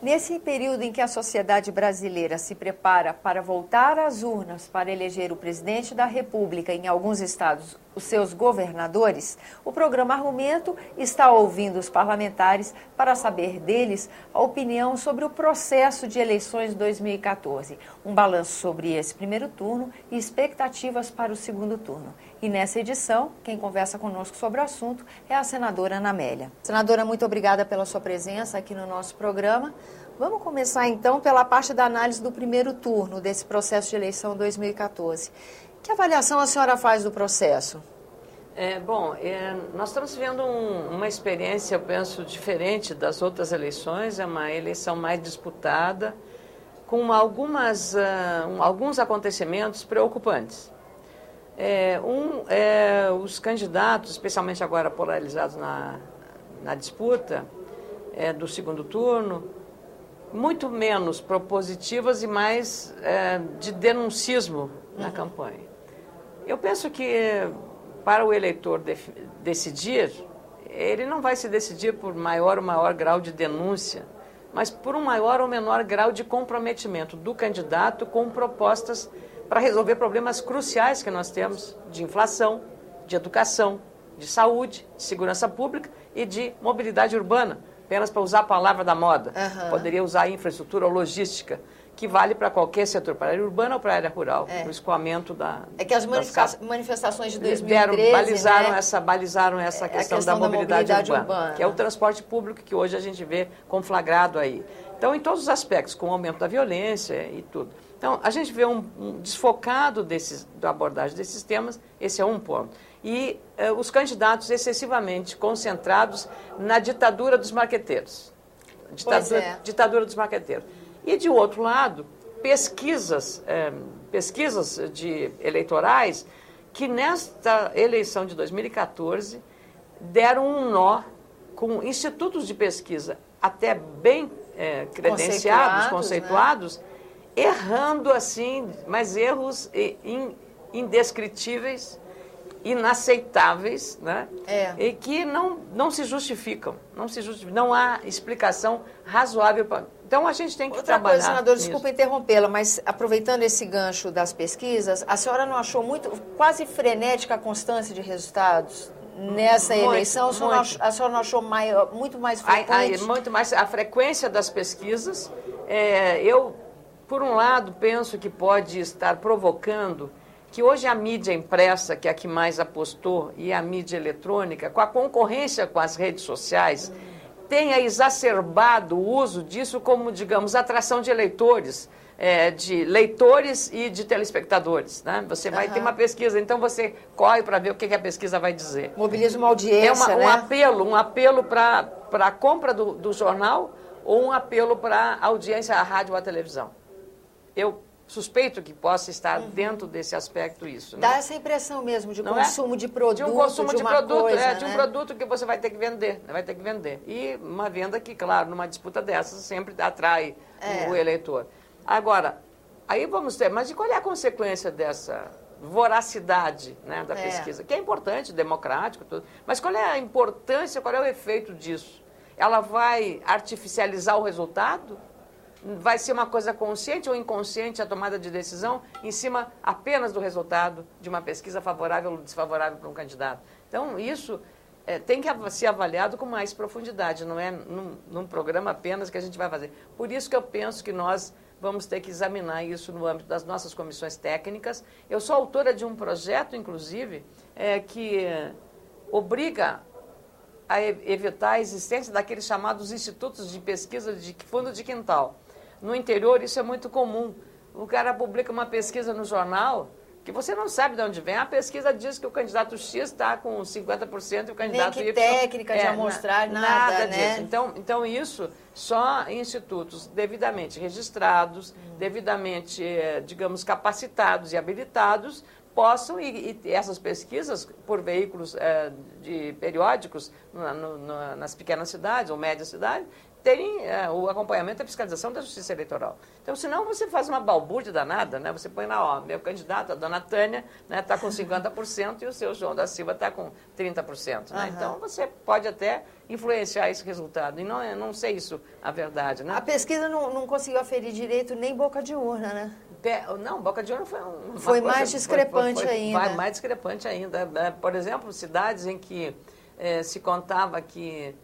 Nesse período em que a sociedade brasileira se prepara para voltar às urnas para eleger o presidente da República, em alguns estados, os seus governadores, o programa Argumento está ouvindo os parlamentares para saber deles a opinião sobre o processo de eleições 2014, um balanço sobre esse primeiro turno e expectativas para o segundo turno. E nessa edição, quem conversa conosco sobre o assunto é a senadora Ana Amélia. Senadora, muito obrigada pela sua presença aqui no nosso programa. Vamos começar então pela parte da análise do primeiro turno desse processo de eleição 2014. Que avaliação a senhora faz do processo? Nós estamos vivendo uma experiência, eu penso, diferente das outras eleições. É uma eleição mais disputada, com alguns acontecimentos preocupantes. Os candidatos, especialmente agora polarizados na disputa do segundo turno, muito menos propositivas e mais de denuncismo na campanha. Eu penso que para o eleitor decidir, ele não vai se decidir por maior ou maior grau de denúncia, mas por um maior ou menor grau de comprometimento do candidato com propostas para resolver problemas cruciais que nós temos de inflação, de educação, de saúde, de segurança pública e de mobilidade urbana, apenas para usar a palavra da moda. Poderia usar infraestrutura ou logística, que vale para qualquer setor, para a área urbana ou para a área rural, o escoamento da... É que as manifestações de 2013, balizaram essa questão da mobilidade urbana, que é o transporte público que hoje a gente vê conflagrado aí. Então, em todos os aspectos, com o aumento da violência e tudo. Então, a gente vê um desfocado da abordagem desses temas, esse é um ponto. E os candidatos excessivamente concentrados na ditadura dos marqueteiros. Ditadura dos marqueteiros. E, de outro lado, pesquisas eleitorais que, nesta eleição de 2014, deram um nó com institutos de pesquisa até bem credenciados, conceituados, errando assim, mas erros indescritíveis, inaceitáveis, né? E que não se justificam, não há explicação razoável para... Então, a gente tem que trabalhar Outra coisa, senador, desculpa interrompê-la, mas aproveitando esse gancho das pesquisas, a senhora não achou quase frenética a constância de resultados nessa eleição? A senhora não achou muito mais frequente? Muito mais. A frequência das pesquisas, eu, por um lado, penso que pode estar provocando que hoje a mídia impressa, que é a que mais apostou, e a mídia eletrônica, com a concorrência com as redes sociais, tenha exacerbado o uso disso como, digamos, atração de eleitores, de leitores e de telespectadores, né? Você vai ter uma pesquisa, então você corre para ver o que a pesquisa vai dizer. Mobiliza uma audiência, um apelo para a compra do jornal ou um apelo para a audiência à rádio ou à televisão. Eu suspeito que possa estar dentro desse aspecto isso. Dá essa impressão mesmo de consumo de produto, de um produto que você vai ter que vender, E uma venda que, claro, numa disputa dessas sempre atrai o eleitor. Agora, aí vamos ter, mas qual é a consequência dessa voracidade, né, da pesquisa? Que é importante, democrático, tudo, mas qual é a importância, qual é o efeito disso? Ela vai artificializar o resultado? Vai ser uma coisa consciente ou inconsciente a tomada de decisão em cima apenas do resultado de uma pesquisa favorável ou desfavorável para um candidato? Então, isso tem que ser avaliado com mais profundidade, não é num programa apenas que a gente vai fazer. Por isso que eu penso que nós vamos ter que examinar isso no âmbito das nossas comissões técnicas. Eu sou autora de um projeto, inclusive, que obriga a evitar a existência daqueles chamados institutos de pesquisa de fundo de quintal. No interior, isso é muito comum. O cara publica uma pesquisa no jornal que você não sabe de onde vem. A pesquisa diz que o candidato X está com 50% e o candidato Y... técnica de amostragem, nada disso. Então, isso só em institutos devidamente registrados, devidamente, digamos, capacitados e habilitados, possam, e essas pesquisas por veículos periódicos nas pequenas cidades ou médias cidades, terem o acompanhamento e a fiscalização da Justiça Eleitoral. Então, senão você faz uma balbúrdia danada, né? Você põe lá, ó, meu candidato, a dona Tânia, está com 50% e o seu João da Silva está com 30%. Né? Então, você pode até influenciar esse resultado. E não sei isso a verdade. Né? A pesquisa não conseguiu aferir direito nem boca de urna, né? Não, boca de urna foi mais discrepante ainda. Mais discrepante ainda. Por exemplo, cidades em que se contava que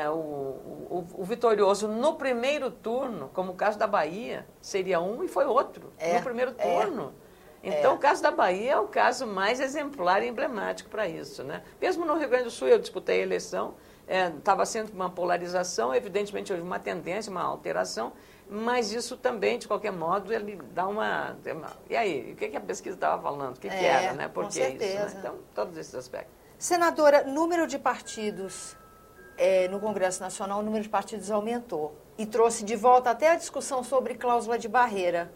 o vitorioso no primeiro turno, como o caso da Bahia, seria um e foi outro no primeiro turno. Então, o caso da Bahia é o caso mais exemplar e emblemático para isso. Né? Mesmo no Rio Grande do Sul, eu disputei a eleição, estava sendo uma polarização, evidentemente houve uma tendência, uma alteração, mas isso também, de qualquer modo, ele dá uma... E aí, o que a pesquisa estava falando? O que era? Né? Por que isso? Né? Então, todos esses aspectos. Senadora, número de partidos no Congresso Nacional, o número de partidos aumentou e trouxe de volta até a discussão sobre cláusula de barreira.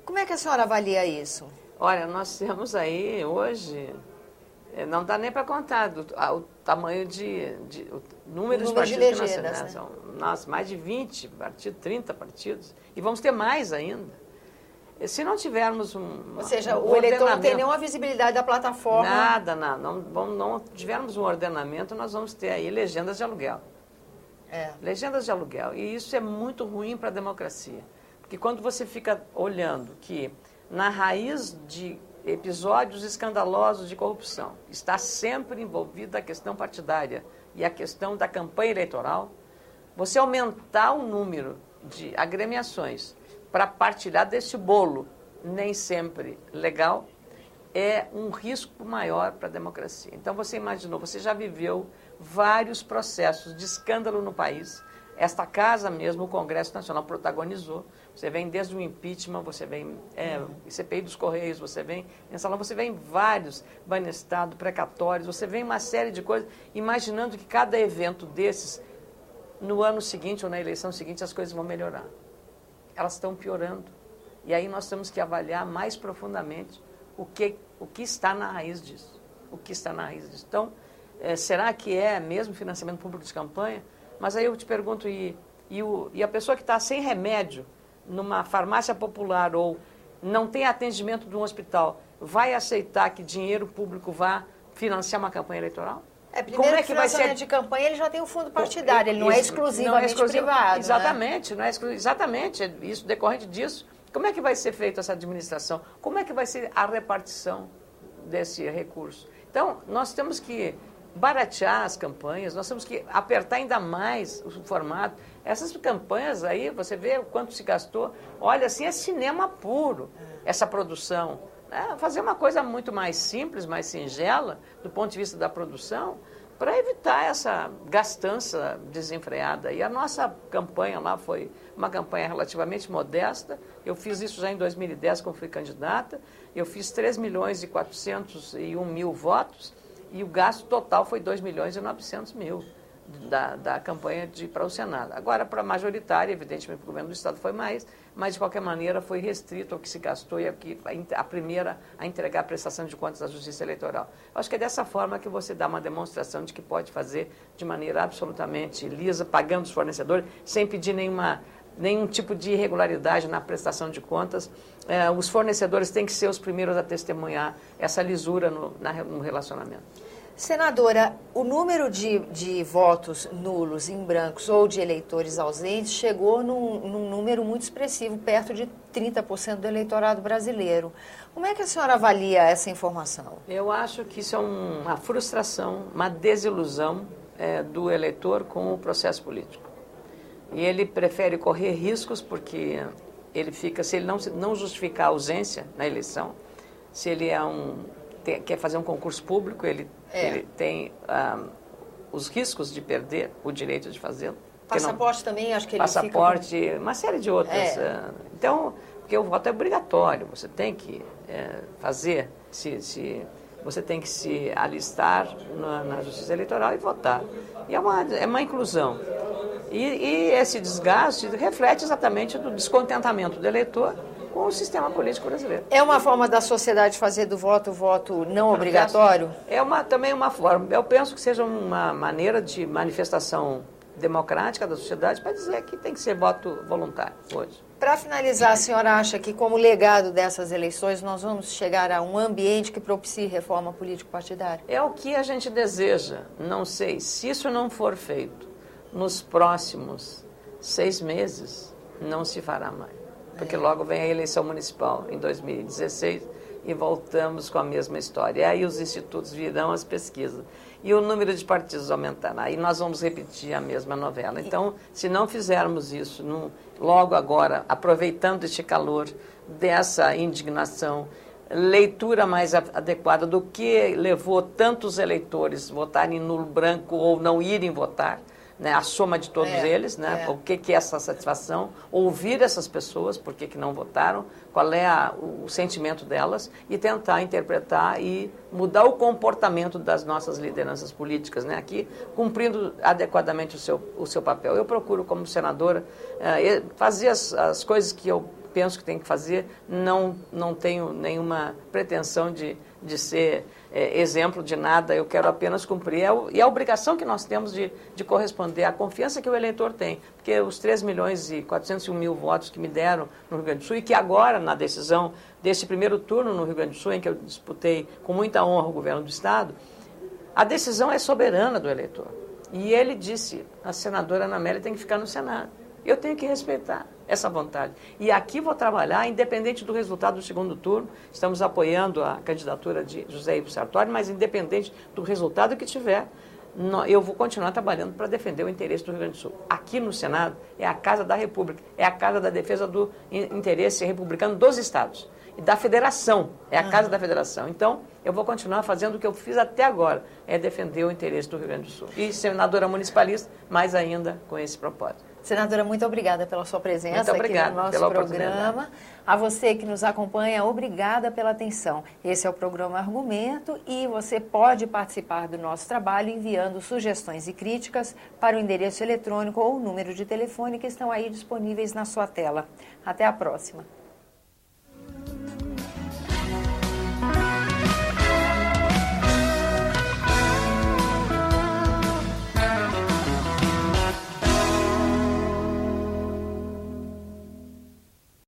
Como é que a senhora avalia isso? Olha, nós temos aí hoje, não dá nem para contar o tamanho o número de partidos de legendas, né? São mais de 20 partidos, 30 partidos, e vamos ter mais ainda. Se não tivermos Ou seja, o eleitor não tem nenhuma visibilidade da plataforma. Nada. Não tivermos um ordenamento, nós vamos ter aí legendas de aluguel. Legendas de aluguel. E isso é muito ruim para a democracia. Porque quando você fica olhando que na raiz de episódios escandalosos de corrupção está sempre envolvida a questão partidária e a questão da campanha eleitoral, você aumentar o número de agremiações para partilhar desse bolo, nem sempre legal, é um risco maior para a democracia. Então, você imaginou, você já viveu vários processos de escândalo no país. Esta casa mesmo, o Congresso Nacional, protagonizou. Você vem desde o impeachment, você vem CPI dos Correios, você vem mensalão, você vem vários banestado, precatórios, você vem uma série de coisas, imaginando que cada evento desses, no ano seguinte ou na eleição seguinte, as coisas vão melhorar. Elas estão piorando. E aí nós temos que avaliar mais profundamente o que está na raiz disso. O que está na raiz disso. Então, será que é mesmo financiamento público de campanha? Mas aí eu te pergunto, e a pessoa que está sem remédio numa farmácia popular ou não tem atendimento de um hospital, vai aceitar que dinheiro público vá financiar uma campanha eleitoral? Primeiro que vai ser de campanha, ele já tem um fundo partidário, ele não é exclusivamente privado. Exatamente, né? Não é exatamente, isso decorrente disso. Como é que vai ser feita essa administração? Como é que vai ser a repartição desse recurso? Então, nós temos que baratear as campanhas, nós temos que apertar ainda mais o formato. Essas campanhas aí, você vê o quanto se gastou. Olha, assim, é cinema puro, essa produção. Fazer uma coisa muito mais simples, mais singela, do ponto de vista da produção, para evitar essa gastança desenfreada. E a nossa campanha lá foi uma campanha relativamente modesta. Eu fiz isso já em 2010, quando fui candidata. Eu fiz 3.401.000 votos e o gasto total foi 2.900.000 da campanha para o Senado. Agora, para a majoritária, evidentemente, o governo do Estado foi mais, mas, de qualquer maneira, foi restrito ao que se gastou e a primeira a entregar a prestação de contas à Justiça Eleitoral. Eu acho que é dessa forma que você dá uma demonstração de que pode fazer de maneira absolutamente lisa, pagando os fornecedores, sem pedir nenhum tipo de irregularidade na prestação de contas. Os fornecedores têm que ser os primeiros a testemunhar essa lisura no relacionamento. Senadora, o número de votos nulos em brancos ou de eleitores ausentes chegou num número muito expressivo, perto de 30% do eleitorado brasileiro. Como é que a senhora avalia essa informação? Eu acho que isso é uma frustração, uma desilusão do eleitor com o processo político. E ele prefere correr riscos porque ele fica, se ele não justificar a ausência na eleição, se ele quer fazer um concurso público, ele tem os riscos de perder o direito de fazê-lo. Passaporte também, acho que ele Passaporte, uma série de outras. Então, porque o voto é obrigatório, você tem que fazer, você tem que se alistar na Justiça Eleitoral e votar. E é uma inclusão. E esse desgaste reflete exatamente do descontentamento do eleitor com o sistema político brasileiro. É uma forma da sociedade fazer do voto não obrigatório? É também uma forma. Eu penso que seja uma maneira de manifestação democrática da sociedade para dizer que tem que ser voto voluntário hoje. Para finalizar, a senhora acha que, como legado dessas eleições, nós vamos chegar a um ambiente que propicie reforma político-partidária? É o que a gente deseja. Não sei. Se isso não for feito nos próximos 6 meses, não se fará mais. Porque logo vem a eleição municipal, em 2016, e voltamos com a mesma história. E aí os institutos virão as pesquisas. E o número de partidos aumentará. E nós vamos repetir a mesma novela. Então, se não fizermos isso logo agora, aproveitando este calor dessa indignação, leitura mais adequada do que levou tantos eleitores votarem nulo, branco ou não irem votar, né, a soma de todos eles, né, o que é essa satisfação, ouvir essas pessoas, por que não votaram, qual é o sentimento delas e tentar interpretar e mudar o comportamento das nossas lideranças políticas, né, aqui cumprindo adequadamente o seu papel. Eu procuro, como senadora, fazer as coisas que eu penso que tem que fazer, não tenho nenhuma pretensão de ser exemplo de nada, eu quero apenas cumprir. E a obrigação que nós temos de corresponder à confiança que o eleitor tem. Porque os 3.401.000 votos que me deram no Rio Grande do Sul e que agora, na decisão deste primeiro turno no Rio Grande do Sul, em que eu disputei com muita honra o governo do Estado, a decisão é soberana do eleitor. E ele disse, a senadora Ana Amélia tem que ficar no Senado. Eu tenho que respeitar essa vontade. E aqui vou trabalhar, independente do resultado do segundo turno. Estamos apoiando a candidatura de José Ivo Sartori, mas independente do resultado que tiver, eu vou continuar trabalhando para defender o interesse do Rio Grande do Sul. Aqui no Senado é a Casa da República, é a Casa da Defesa do Interesse Republicano dos Estados. E da Federação, é a Casa da Federação. Então, eu vou continuar fazendo o que eu fiz até agora, é defender o interesse do Rio Grande do Sul. E senadora municipalista, mais ainda com esse propósito. Senadora, muito obrigada pela sua presença aqui no nosso programa. A você que nos acompanha, obrigada pela atenção. Esse é o programa Argumento e você pode participar do nosso trabalho enviando sugestões e críticas para o endereço eletrônico ou o número de telefone que estão aí disponíveis na sua tela. Até a próxima.